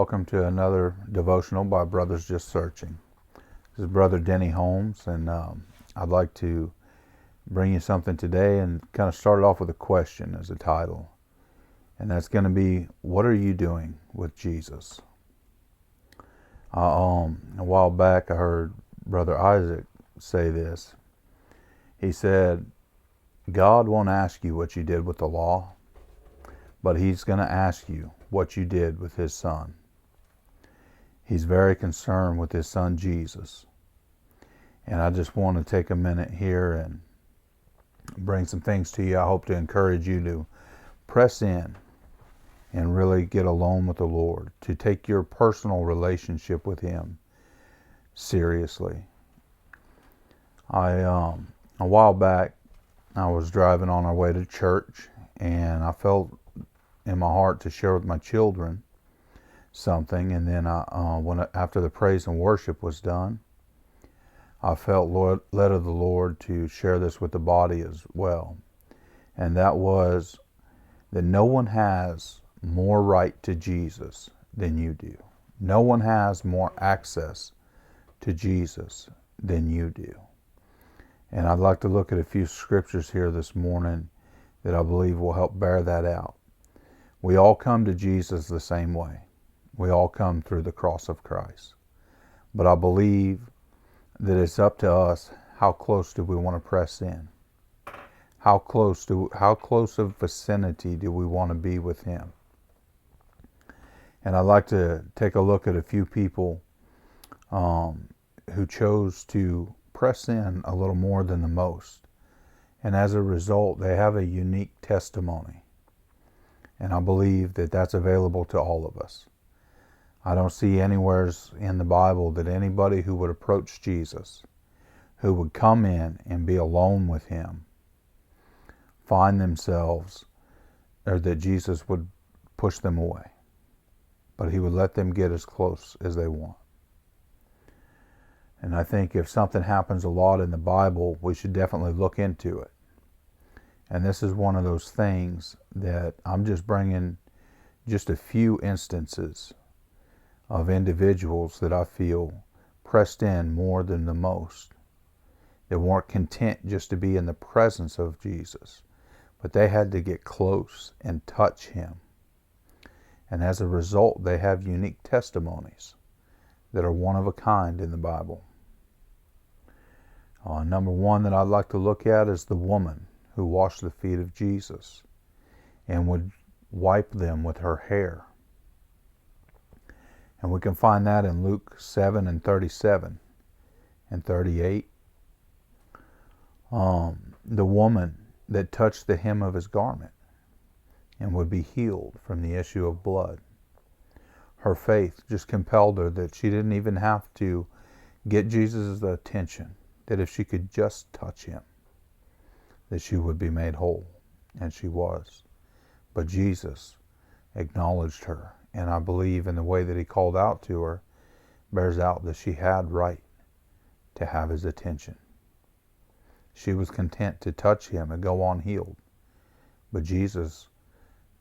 welcome to another devotional by Brothers Just Searching. This is Brother Denny Holmes, and I'd like to bring you something today and kind of start it off with a question as a title. And that's going to be, what are you doing with Jesus? A while back I heard Brother Isaac say this. He said, God won't ask you what you did with the law, but He's going to ask you what you did with His Son. He's very concerned with His Son Jesus. And I just want to take a minute here and bring some things to you. I hope to encourage you to press in and really get alone with the Lord, to take your personal relationship with Him seriously. A while back, I was driving on our way to church, and I felt in my heart to share with my children something. And then after the praise and worship was done, I felt led of the Lord to share this with the body as well. And that was that no one has more right to Jesus than you do. No one has more access to Jesus than you do. And I'd like to look at a few scriptures here this morning that I believe will help bear that out. We all come to Jesus the same way. We all come through the cross of Christ. But I believe that it's up to us, how close do we want to press in? How close of vicinity do we want to be with Him? And I'd like to take a look at a few people who chose to press in a little more than the most. And as a result, they have a unique testimony. And I believe that that's available to all of us. I don't see anywhere in the Bible that anybody who would approach Jesus, who would come in and be alone with Him, find themselves, or that Jesus would push them away. But He would let them get as close as they want. And I think if something happens a lot in the Bible, we should definitely look into it. And this is one of those things that I'm just bringing just a few instances of individuals that I feel pressed in more than the most. They weren't content just to be in the presence of Jesus, but they had to get close and touch Him. And as a result, they have unique testimonies that are one of a kind in the Bible. Number one that I'd like to look at is the woman who washed the feet of Jesus and would wipe them with her hair. And we can find that in Luke 7 and 37 and 38. The woman that touched the hem of His garment and would be healed from the issue of blood. Her faith just compelled her that she didn't even have to get Jesus' attention, that if she could just touch Him, that she would be made whole. And she was. But Jesus acknowledged her, and I believe in the way that He called out to her bears out that she had right to have His attention. She was content to touch Him and go on healed. But Jesus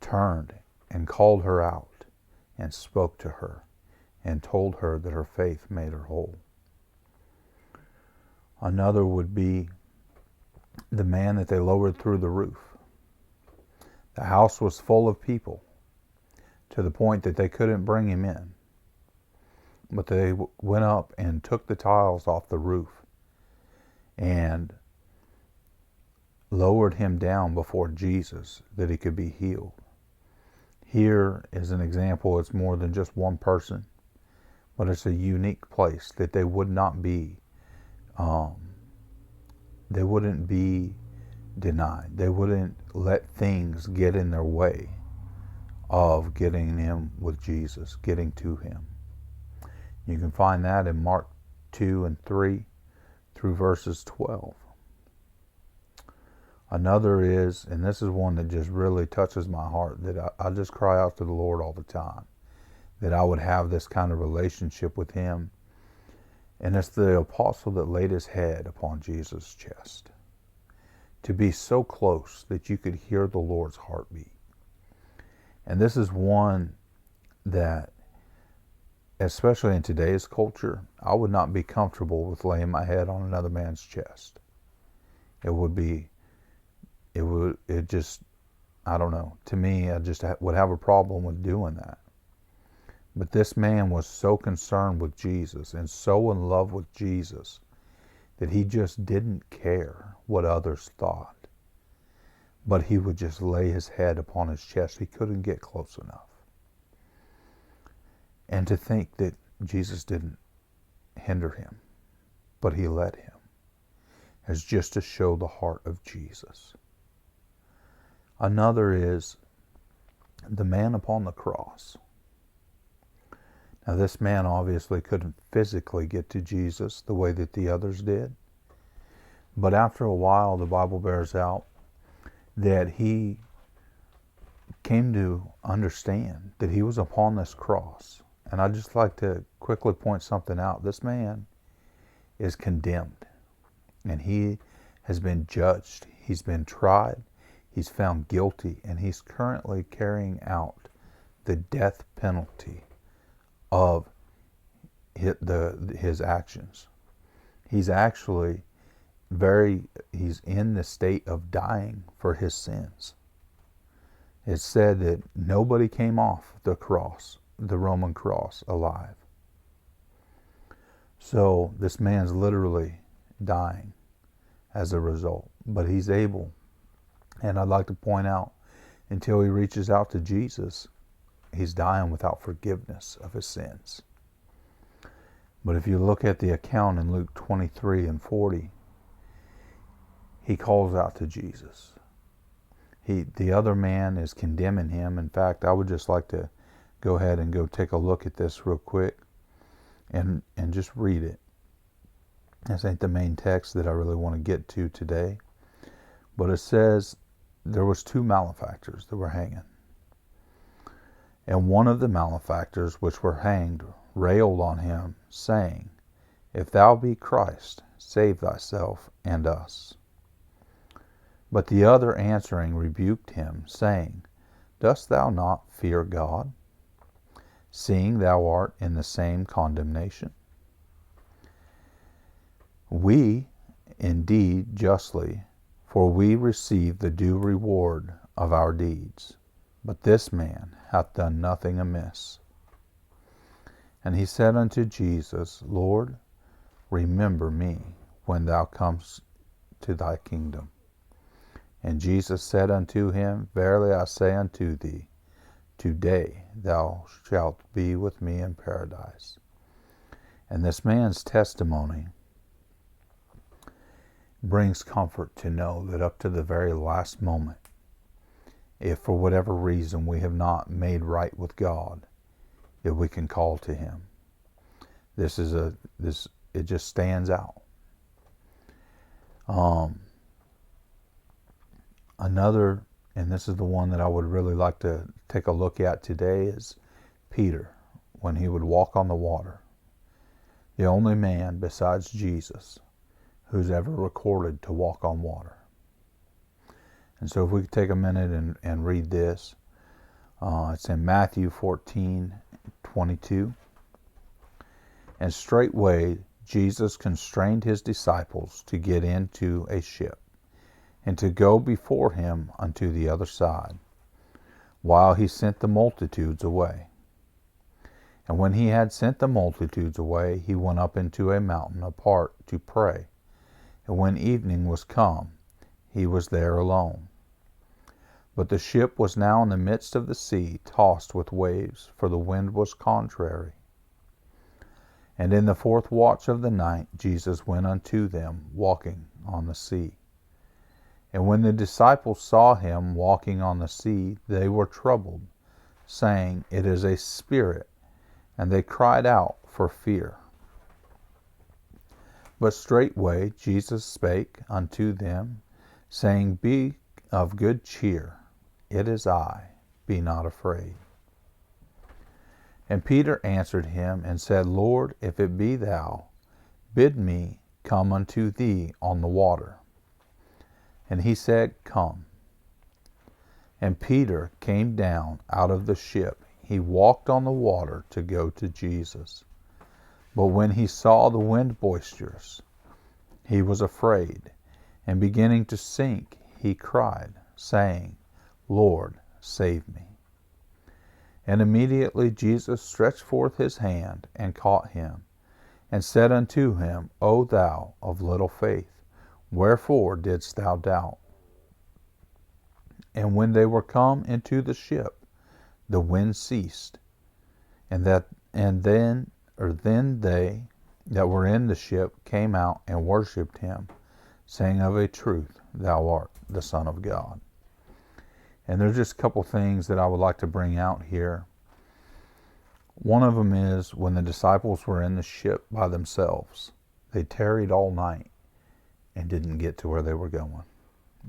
turned and called her out and spoke to her and told her that her faith made her whole. Another would be the man that they lowered through the roof. The house was full of people to the point that they couldn't bring him in. But they went up and took the tiles off the roof and lowered him down before Jesus that he could be healed. Here is an example. It's more than just one person, but it's a unique place that they would not be they wouldn't be denied. They wouldn't let things get in their way of getting in with Jesus, getting to Him. You can find that in Mark 2 and 3 through verses 12. Another is, and this is one that just really touches my heart, that I just cry out to the Lord all the time, that I would have this kind of relationship with Him. And it's the apostle that laid his head upon Jesus' chest. To be so close that you could hear the Lord's heartbeat. And this is one that especially in today's culture, I would not be comfortable with laying my head on another man's chest. It just, I don't know. To me, I just would have a problem with doing that. But this man was so concerned with Jesus and so in love with Jesus that he just didn't care what others thought. But he would just lay his head upon his chest. He couldn't get close enough. And to think that Jesus didn't hinder him, but he let him, is just to show the heart of Jesus. Another is the man upon the cross. Now, this man obviously couldn't physically get to Jesus the way that the others did. But after a while, the Bible bears out that he came to understand that he was upon this cross. And I'd just like to quickly point something out. This man is condemned, and he has been judged. He's been tried. He's found guilty, and he's currently carrying out the death penalty of his actions. He's actually he's in the state of dying for his sins. It's said that nobody came off the cross, the Roman cross, alive. So this man's literally dying as a result. But he's able, and I'd like to point out, until he reaches out to Jesus, he's dying without forgiveness of his sins. But if you look at the account in Luke 23 and 40, he calls out to Jesus. The other man is condemning him. In fact, I would just like to go ahead and go take a look at this real quick and just read it. This ain't the main text that I really want to get to today. But it says, there was 2 malefactors that were hanging. And one of the malefactors which were hanged railed on him, saying, If thou be Christ, save thyself and us. But the other answering rebuked him, saying, Dost thou not fear God, seeing thou art in the same condemnation? We indeed justly, for we receive the due reward of our deeds. But this man hath done nothing amiss. And he said unto Jesus, Lord, remember me when thou comest to thy kingdom. And Jesus said unto him, Verily I say unto thee, today thou shalt be with me in paradise. And this man's testimony brings comfort to know that up to the very last moment, if for whatever reason we have not made right with God, that we can call to him. It just stands out. Another, and this is the one that I would really like to take a look at today, is Peter, when he would walk on the water. The only man besides Jesus who's ever recorded to walk on water. And so if we could take a minute and read this. It's in Matthew 14:22. And straightway Jesus constrained his disciples to get into a ship, and to go before him unto the other side, while he sent the multitudes away. And when he had sent the multitudes away, he went up into a mountain apart to pray. And when evening was come, he was there alone. But the ship was now in the midst of the sea, tossed with waves, for the wind was contrary. And in the 4th watch of the night, Jesus went unto them, walking on the sea. And when the disciples saw him walking on the sea, they were troubled, saying, It is a spirit. And they cried out for fear. But straightway Jesus spake unto them, saying, Be of good cheer, it is I, be not afraid. And Peter answered him and said, Lord, if it be thou, bid me come unto thee on the water. And he said, Come. And Peter came down out of the ship, he walked on the water to go to Jesus. But when he saw the wind boisterous, he was afraid, and beginning to sink, he cried, saying, Lord, save me. And immediately Jesus stretched forth his hand and caught him, and said unto him, O thou of little faith, wherefore didst thou doubt? And when they were come into the ship, the wind ceased, and then they that were in the ship came out and worshipped him, saying, Of a truth, thou art the Son of God. And there's just a couple things that I would like to bring out here. One of them is when the disciples were in the ship by themselves, they tarried all night and didn't get to where they were going.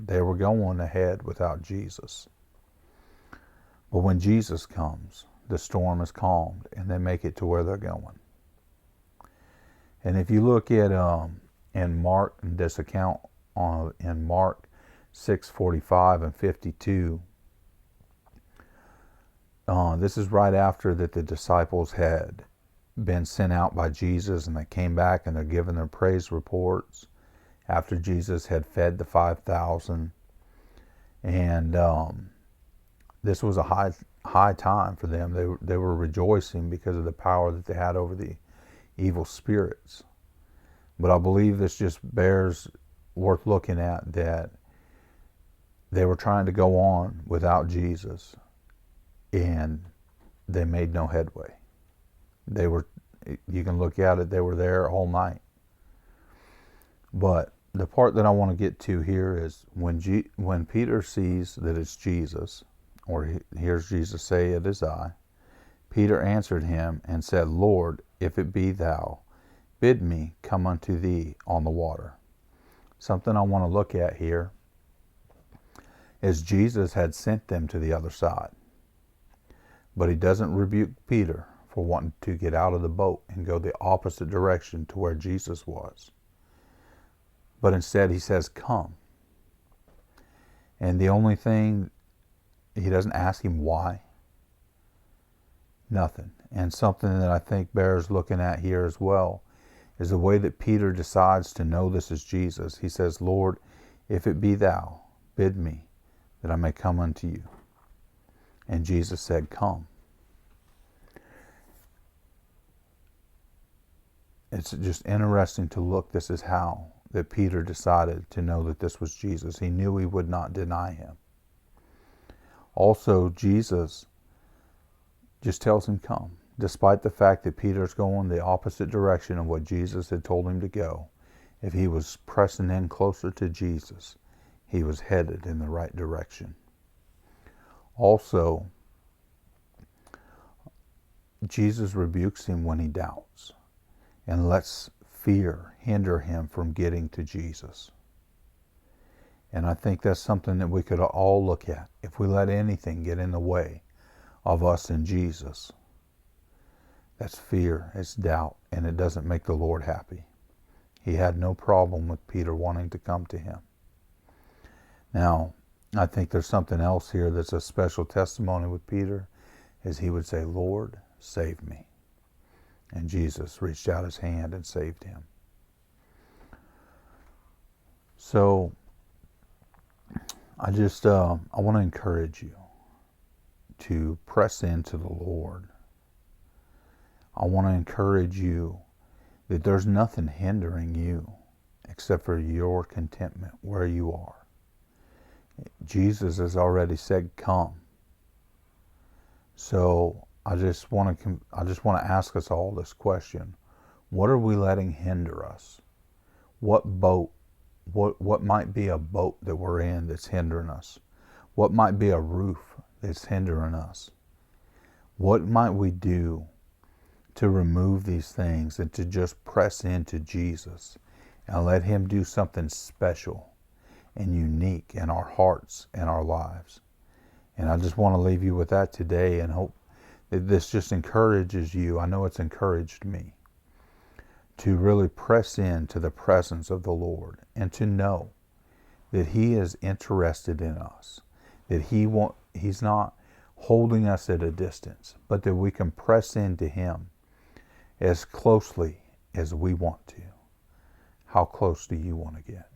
They were going ahead without Jesus. But when Jesus comes, the storm is calmed and they make it to where they're going. And if you look at in Mark, this account in Mark 6:45 and 52, this is right after that the disciples had been sent out by Jesus, and they came back and they're giving their praise reports after Jesus had fed the 5,000. And this was a high time for them. They were rejoicing because of the power that they had over the evil spirits. But I believe this just bears worth looking at, that they were trying to go on without Jesus, and they made no headway. You can look at it, they were there all night. But the part that I want to get to here is when Peter sees that it's Jesus, or he hears Jesus say, It is I, Peter answered him and said, Lord, if it be thou, bid me come unto thee on the water. Something I want to look at here is Jesus had sent them to the other side. But he doesn't rebuke Peter for wanting to get out of the boat and go the opposite direction to where Jesus was. But instead he says, come. And the only thing, he doesn't ask him why. Nothing. And something that I think bears looking at here as well is the way that Peter decides to know this is Jesus. He says, Lord, if it be thou, bid me that I may come unto you. And Jesus said, come. It's just interesting to look. This is how that Peter decided to know that this was Jesus. He knew he would not deny him. Also, Jesus just tells him, come. Despite the fact that Peter's going the opposite direction of what Jesus had told him to go, if he was pressing in closer to Jesus, he was headed in the right direction. Also, Jesus rebukes him when he doubts and lets fear hinder him from getting to Jesus. And I think that's something that we could all look at. If we let anything get in the way of us and Jesus, that's fear, it's doubt, and it doesn't make the Lord happy. He had no problem with Peter wanting to come to him. Now, I think there's something else here that's a special testimony with Peter, is he would say, Lord, save me. And Jesus reached out his hand and saved him. So, I want to encourage you to press into the Lord. I want to encourage you that there's nothing hindering you except for your contentment where you are. Jesus has already said, come. So I just want to ask us all this question. What are we letting hinder us? What might be a boat that we're in that's hindering us? What might be a roof that's hindering us? What might we do to remove these things and to just press into Jesus and let him do something special and unique in our hearts and our lives? And I just want to leave you with that today and hope that this just encourages you. I know it's encouraged me to really press into the presence of the Lord and to know that he is interested in us, that he's not holding us at a distance, but that we can press into Him as closely as we want to. How close do you want to get?